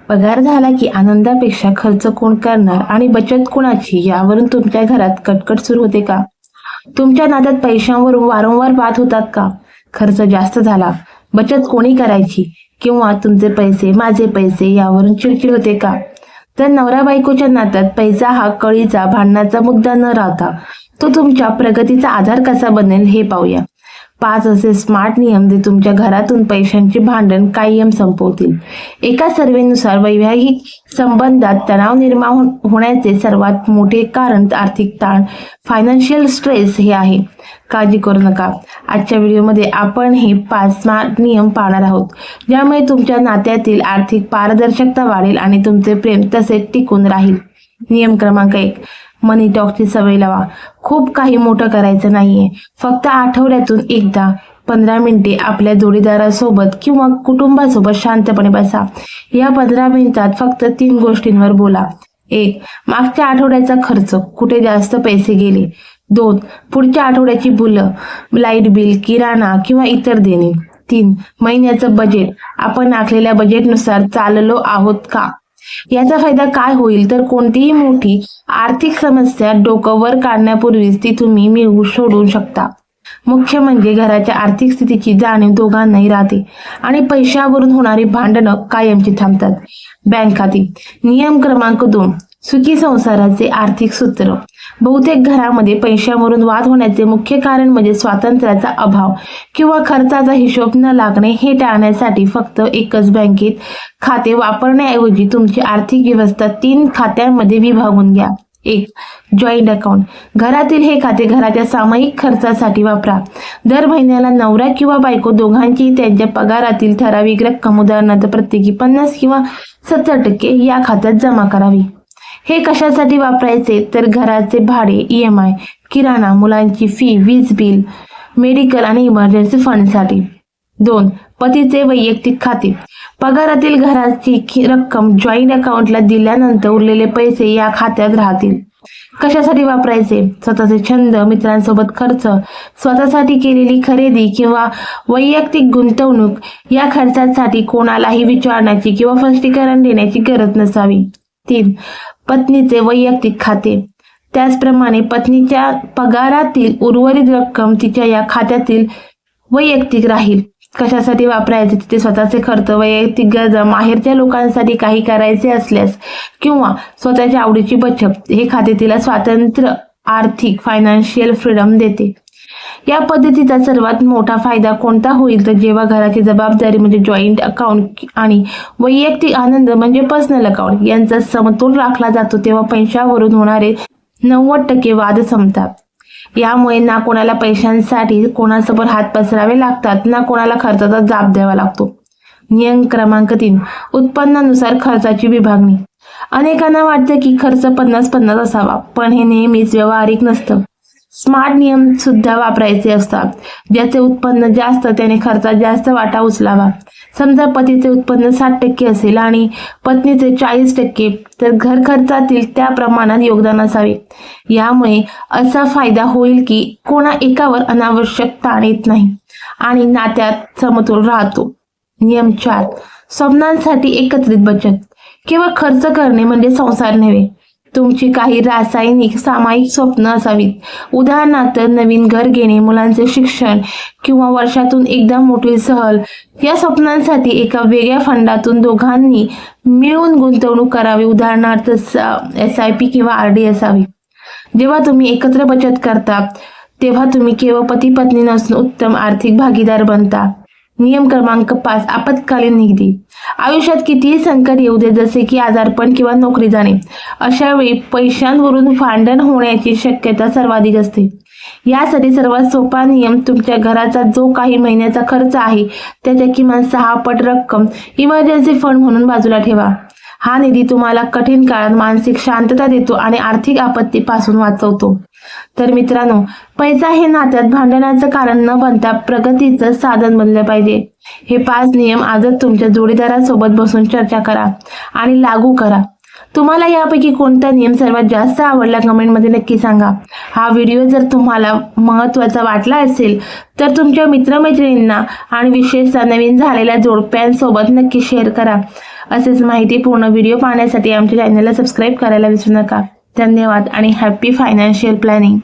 पगार झाला की आनंदापेक्षा खर्च कोण करणार आणि बचत कोणाची यावरून तुमच्या घरात कटकट सुरू होते का? तुमच्या नात्यात पैशांवर वारंवार वाद होतात का? खर्च जास्त झाला, बचत कोणी करायची किंवा तुमचे पैसे माझे पैसे यावरून चिडचिड होते का? तर नवरा बायकोच्या नात्यात पैसा हा कळीचा भांडणाचा मुद्दा न राहता तो तुमच्या प्रगतीचा आधार कसा बनेल हे पाहूया. 5 असे स्मार्ट नियम जे तुमच्या घरातून पैशांची भांडण कायम संपवतील. एका सर्वेनुसार वैवाहिक संबंधात तणाव निर्माण होण्याचे सर्वात मोठे कारण आर्थिक ताण, फायनान्शियल स्ट्रेस हे आहे. काळजी करू नका. आजच्या व्हिडिओमध्ये आपण हे 5 स्मार्ट नियम पाहणार आहोत, ज्यामुळे तुमच्या नात्यातील आर्थिक पारदर्शकता वाढेल आणि तुमचे प्रेम तसेच टिकून राहील. नियम क्रमांक 1, मनी टॉकची सवय लावा. खूप काही मोठं करायचं नाहीये. फक्त आठवड्यातून एकदा 15 मिनिटे आपल्या जोडीदारासोबत किंवा कुटुंबासोबत शांतपणे बसा. या 15 मिनिटात फक्त 3 गोष्टींवर बोला. 1. मागच्या आठवड्याचा खर्च, कुठे जास्त पैसे गेले. 2. पुढच्या आठवड्याची बिलं, लाईट बिल, किराणा किंवा इतर देणे. 3. महिन्याचं बजेट, आपण आखलेल्या बजेटनुसार चाललो आहोत का? याचा फायदा काय होईल तर कोणतीही मोठी आर्थिक समस्या डोकं वर काढण्यापूर्वीच ती तुम्ही सोडवू शकता. मुख्य म्हणजे घराच्या आर्थिक स्थितीची जाणीव दोघांनाही राहते आणि पैशावरून होणारी भांडणं कायमची थांबतात. बँक खाती. नियम क्रमांक 2, सुखी संसाराचे आर्थिक सूत्र. बहुतेक घरामध्ये पैशावरून वाद होण्याचे मुख्य कारण म्हणजे स्वातंत्र्याचा अभाव किंवा खर्चाचा हिशोब न लागणे. हे टाळण्यासाठी फक्त एकच बँकेत खाते वापरण्याऐवजी तुमची आर्थिक व्यवस्था 3 खात्यांमध्ये विभागून घ्या. 1. Joint account. घरातील हे खाते घराच्या सामायिक खर्चासाठी वापरा. दर महिन्याला नवरा किंवा बायको दोघांची त्यांच्या पगारातील ठराविक रक्कम, उदाहरणार्थ प्रत्येकी 50 किंवा 70% या खात्यात जमा करावी. हे कशासाठी वापरायचे तर घराचे भाडे, EMI, किराणा, मुलांची फी, वीज बिल, मेडिकल आणि इमर्जन्सी फंडसाठी. 2. पतीचे वैयक्तिक खाते. पगारातील घराची रक्कम जॉईंट अकाउंटला दिल्यानंतर उरलेले पैसे या खात्यात राहतील. कशासाठी वापरायचे? स्वतःचे छंद, मित्रांसोबत खर्च, स्वतःसाठी केलेली खरेदी किंवा वैयक्तिक गुंतवणूक. या खर्चासाठी कोणालाही विचारण्याची किंवा स्पष्टीकरण देण्याची गरज नसावी. 3. पत्नीचे वैयक्तिक खाते. त्याचप्रमाणे पत्नीच्या पगारातील उर्वरित रक्कम तिच्या या खात्यातील वैयक्तिक राहील. कशासाठी वापरायचे? तिथे स्वतःचे खर्च, वैयक्तिक गरजा, माहेरच्या लोकांसाठी काही करायचे असल्यास किंवा स्वतःच्या आवडीची बचत. हे खाते तिला स्वातंत्र्य, आर्थिक, फायनान्शियल फ्रीडम देते. या पद्धतीचा सर्वात मोठा फायदा कोणता होईल तर जेव्हा घराची जबाबदारी म्हणजे जॉईंट अकाउंट आणि वैयक्तिक आनंद म्हणजे पर्सनल अकाउंट यांचा समतोल राखला जातो, तेव्हा पैशावरून होणारे 90% वाद संपतात. यामुळे ना कोणाला पैशांसाठी कोणासमोर हात पसरावे लागतात, ना कोणाला खर्चाचा जाब द्यावा लागतो. नियम क्रमांक 3, उत्पन्नानुसार खर्चाची विभागणी. अनेकांना वाटते की खर्च 50-50 असावा, पण हे नेहमीच व्यावहारिक नसतं. स्मार्ट नियम सुद्धा वापरायचे असतात. ज्याचे उत्पन्न जास्त त्याने खर्चात जास्त वाटा उचलावा. समजा पतीचे उत्पन्न 60% असेल आणि पत्नीचे 40%, तर घर खर्चातील त्या प्रमाणात योगदान असावे. यामुळे असा फायदा होईल की कोणा एकावर अनावश्यक ताण येत नाही आणि नात्यात समतोल राहतो. नियम 4, स्वप्नांसाठी एकत्रित बचत. केवळ खर्च करणे म्हणजे संसार नव्हे. तुमची काही रासायनिक सामायिक स्वप्न असावीत. उदाहरणार्थ नवीन घर घेणे, मुलांचे शिक्षण किंवा वर्षातून एकदा मोठी सहल. या स्वप्नांसाठी एका वेगळ्या फंडातून दोघांनी मिळून गुंतवणूक करावी. उदाहरणार्थ SIP किंवा RD असावी. जेव्हा तुम्ही एकत्र बचत करता तेव्हा तुम्ही केवळ पती पत्नी नसून उत्तम आर्थिक भागीदार बनता. नियम क्रमांक 5, आपत्कालीन निधी. आयुष्यात कितीही संकट येऊ दे, जसे की आजारपण किंवा नोकरी जाणे, अशा वेळी पैशांवरून भांडण होण्याची शक्यता सर्वाधिक असते. यासाठी सर्वात सोपा नियम, तुमच्या घराचा जो काही महिन्याचा खर्च आहे त्याच्या किमान 6 पट रक्कम इमर्जन्सी फंड म्हणून बाजूला ठेवा. हा निधी तुम्हाला कठीण काळात मानसिक शांतता देतो आणि आर्थिक आपत्तीपासून वाचवतो. तर मित्रांनो, पैसा हे नात्यात भांडणाचं कारण न बनता प्रगतीचं साधन बनलं पाहिजे. हे 5 नियम आजच तुमच्या जोडीदारासोबत बसून चर्चा करा आणि लागू करा. तुम्हाला यापैकी कोणता नियम सर्वात जास्त आवडला कमेंटमध्ये नक्की सांगा. हा व्हिडिओ जर तुम्हाला महत्त्वाचा वाटला असेल तर तुमच्या मित्रमैत्रिणींना आणि विशेषतः नवीन झालेल्या जोडप्यांसोबत नक्की शेअर करा. असेच माहितीपूर्ण व्हिडिओ पाहण्यासाठी आमच्या चॅनलला सबस्क्राईब करायला विसरू नका. धन्यवाद आणि हॅपी फायनान्शियल प्लॅनिंग.